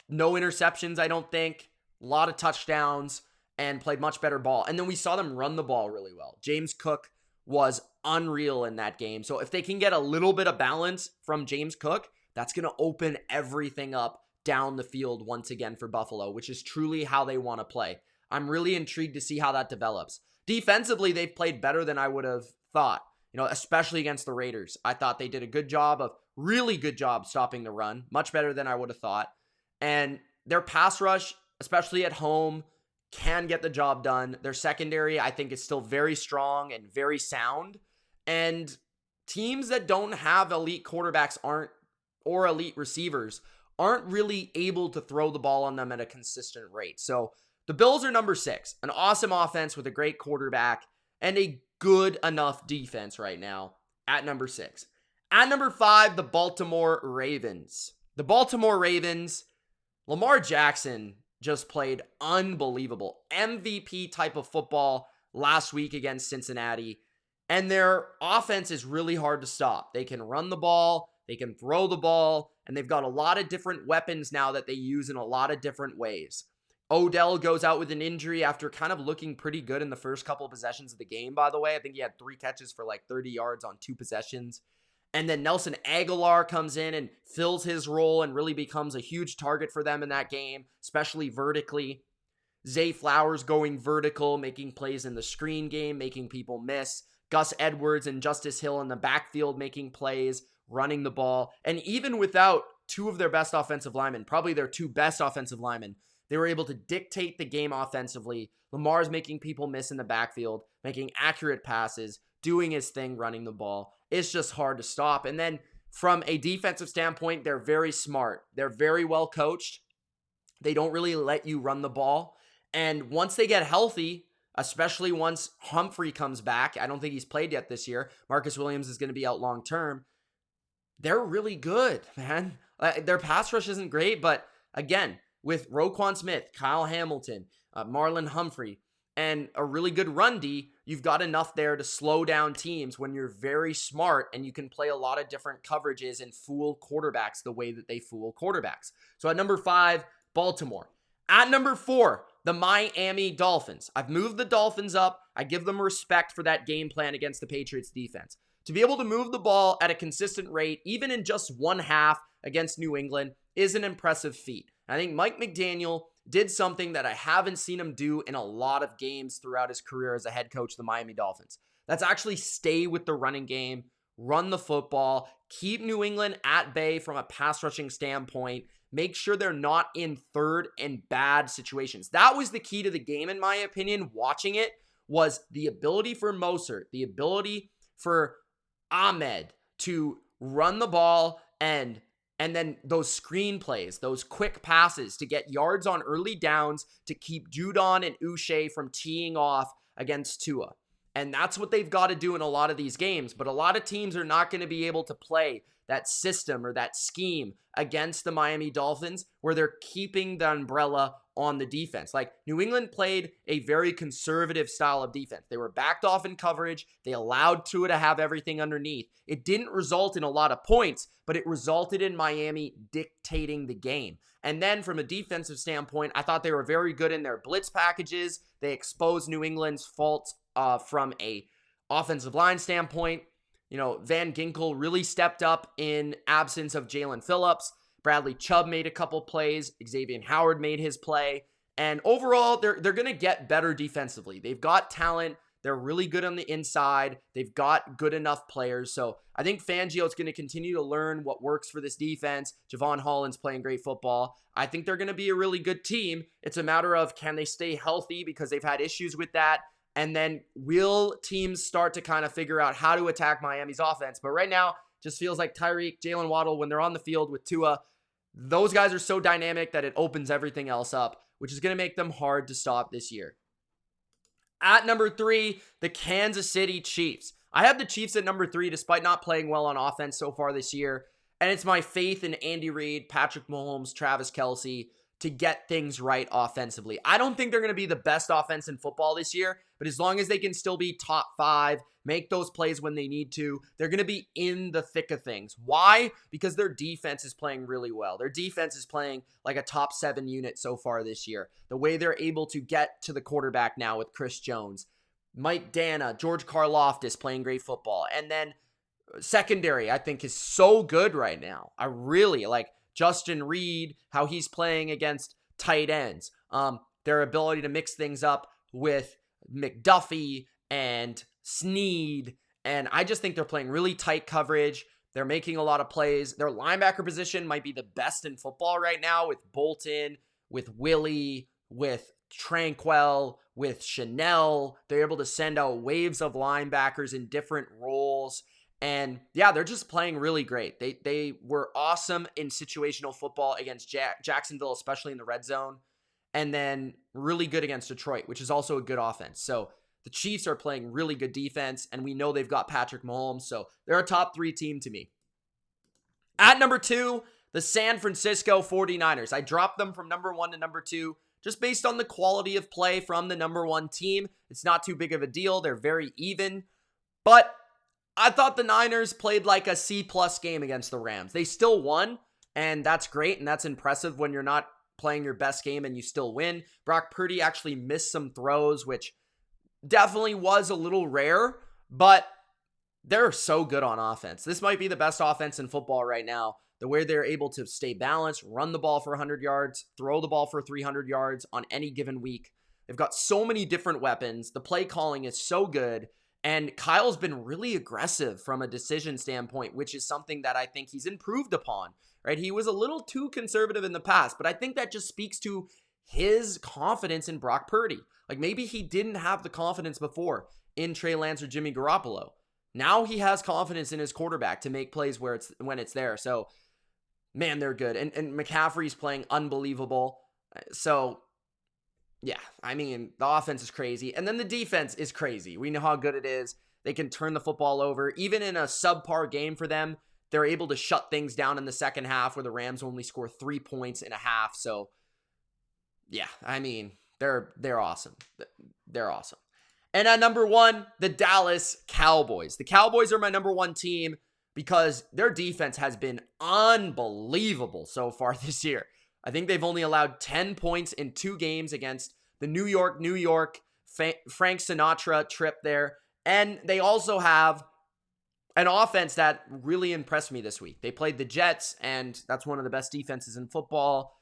no interceptions, I don't think, a lot of touchdowns, and played much better ball. And then we saw them run the ball really well. James Cook was unreal in that game. So if they can get a little bit of balance from James Cook, that's going to open everything up down the field once again for Buffalo, which is truly how they want to play. I'm really intrigued to see how that develops. Defensively, they've played better than I would have thought, especially against the Raiders. I thought they did really good job stopping the run, much better than I would have thought. And their pass rush, especially at home, can get the job done. Their secondary, I think, is still very strong and very sound. And teams that don't have elite quarterbacks or elite receivers aren't really able to throw the ball on them at a consistent rate. So the Bills are number 6, an awesome offense with a great quarterback and a good enough defense right now at number 6. At number 5, the Baltimore Ravens. The Baltimore Ravens, Lamar Jackson just played unbelievable MVP type of football last week against Cincinnati. And their offense is really hard to stop. They can run the ball, they can throw the ball, and they've got a lot of different weapons now that they use in a lot of different ways. Odell goes out with an injury after kind of looking pretty good in the first couple of possessions of the game, by the way. I think he had 3 catches for like 30 yards on 2 possessions. And then Nelson Aguilar comes in and fills his role and really becomes a huge target for them in that game, especially vertically. Zay Flowers going vertical, making plays in the screen game, making people miss. Gus Edwards and Justice Hill in the backfield making plays, running the ball. And even without 2 of their best offensive linemen, probably their 2 best offensive linemen, they were able to dictate the game offensively. Lamar's making people miss in the backfield, making accurate passes, doing his thing, running the ball. It's just hard to stop. And then from a defensive standpoint, they're very smart. They're very well coached. They don't really let you run the ball. And once they get healthy, especially once Humphrey comes back, I don't think he's played yet this year. Marcus Williams is going to be out long term. They're really good, man. Their pass rush isn't great, but again, with Roquan Smith, Kyle Hamilton, Marlon Humphrey, and a really good run D, you've got enough there to slow down teams when you're very smart and you can play a lot of different coverages and fool quarterbacks the way that they fool quarterbacks. So at number 5, Baltimore. At number 4, the Miami Dolphins. I've moved the Dolphins up. I give them respect for that game plan against the Patriots defense. To be able to move the ball at a consistent rate, even in just one half against New England, is an impressive feat. I think Mike McDaniel did something that I haven't seen him do in a lot of games throughout his career as a head coach of the Miami Dolphins. That's actually stay with the running game, run the football, keep New England at bay from a pass rushing standpoint, make sure they're not in third and bad situations. That was the key to the game, in my opinion, watching it, was the ability for Mostert, the ability for Ahmed to run the ball and then those screen plays, those quick passes to get yards on early downs to keep Judon and Uche from teeing off against Tua. And that's what they've got to do in a lot of these games. But a lot of teams are not going to be able to play that system or that scheme against the Miami Dolphins where they're keeping the umbrella on the defense. Like New England played a very conservative style of defense. They were backed off in coverage. They allowed Tua to have everything underneath. It didn't result in a lot of points, but it resulted in Miami dictating the game. And then from a defensive standpoint, I thought they were very good in their blitz packages. They exposed New England's faults from a offensive line standpoint. Van Ginkel really stepped up in absence of Jalen Phillips. Bradley Chubb made a couple plays. Xavier Howard made his play. And overall, they're going to get better defensively. They've got talent. They're really good on the inside. They've got good enough players. So I think Fangio is going to continue to learn what works for this defense. Javon Holland's playing great football. I think they're going to be a really good team. It's a matter of, can they stay healthy, because they've had issues with that. And then will teams start to kind of figure out how to attack Miami's offense? But right now, just feels like Tyreek, Jalen Waddle, when they're on the field with Tua, those guys are so dynamic that it opens everything else up, which is going to make them hard to stop this year. At number 3, the Kansas City Chiefs. I have the Chiefs at number 3 despite not playing well on offense so far this year. And it's my faith in Andy Reid, Patrick Mahomes, Travis Kelce to get things right offensively. I don't think they're going to be the best offense in football this year, but as long as they can still be top 5, make those plays when they need to, they're going to be in the thick of things. Why? Because their defense is playing really well. Their defense is playing like a top 7 unit so far this year. The way they're able to get to the quarterback now with Chris Jones, Mike Dana, George Karlaftis playing great football. And then secondary, I think, is so good right now. I really like Justin Reed, how he's playing against tight ends. Their ability to mix things up with McDuffie and Snead, and I just think they're playing really tight coverage. They're making a lot of plays. Their linebacker position might be the best in football right now, with Bolton, with Willie, with Tranquil, with Chanel. They're able to send out waves of linebackers in different roles. And yeah, they're just playing really great. They were awesome in situational football against Jacksonville, especially in the red zone. And then really good against Detroit, which is also a good offense. So the Chiefs are playing really good defense, and we know they've got Patrick Mahomes, so they're a top 3 team to me. At number 2, the San Francisco 49ers. I dropped them from number 1 to number 2 just based on the quality of play from the number 1 team. It's not too big of a deal. They're very even. But I thought the Niners played like a C-plus game against the Rams. They still won, and that's great, and that's impressive when you're not playing your best game and you still win. Brock Purdy actually missed some throws, which definitely was a little rare, but they're so good on offense. This might be the best offense in football right now. The way they're able to stay balanced, run the ball for 100 yards, throw the ball for 300 yards on any given week. They've got so many different weapons. The play calling is so good. And Kyle's been really aggressive from a decision standpoint, which is something that I think he's improved upon, right? He was a little too conservative in the past, but I think that just speaks to his confidence in Brock Purdy. Like, maybe he didn't have the confidence before in Trey Lance or Jimmy Garoppolo. Now he has confidence in his quarterback to make plays when it's there. So, man, they're good. And McCaffrey's playing unbelievable. So, yeah, I mean, the offense is crazy. And then the defense is crazy. We know how good it is. They can turn the football over. Even in a subpar game for them, they're able to shut things down in the second half, where the Rams only score 3 points in a half. So, yeah, I mean, they're awesome. They're awesome. And at number 1, the Dallas Cowboys. The Cowboys are my number 1 team because their defense has been unbelievable so far this year. I think they've only allowed 10 points in 2 games against the New York Frank Sinatra trip there. And they also have an offense that really impressed me this week. They played the Jets, and that's one of the best defenses in football.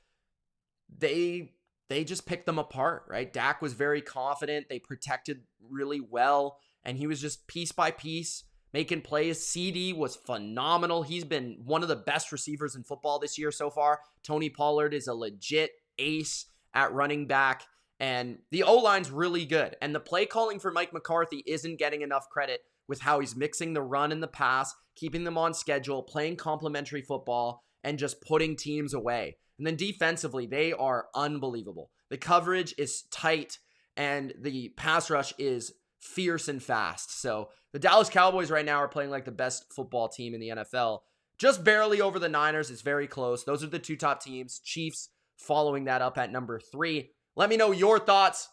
They just picked them apart, right? Dak was very confident. They protected really well, and he was just piece by piece making plays. CD was phenomenal. He's been one of the best receivers in football this year so far. Tony Pollard is a legit ace at running back, and the O-line's really good. And the play calling for Mike McCarthy isn't getting enough credit with how he's mixing the run and the pass, keeping them on schedule, playing complementary football, and just putting teams away. And then defensively, they are unbelievable. The coverage is tight, and the pass rush is fierce and fast. So the Dallas Cowboys right now are playing like the best football team in the NFL. Just barely over the Niners. It's very close. Those are the 2 top teams. Chiefs following that up at number 3. Let me know your thoughts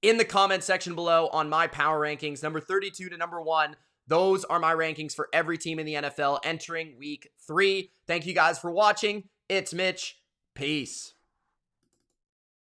in the comment section below on my power rankings. Number 32 to number 1. Those are my rankings for every team in the NFL entering week 3. Thank you guys for watching. It's Mitch. Peace.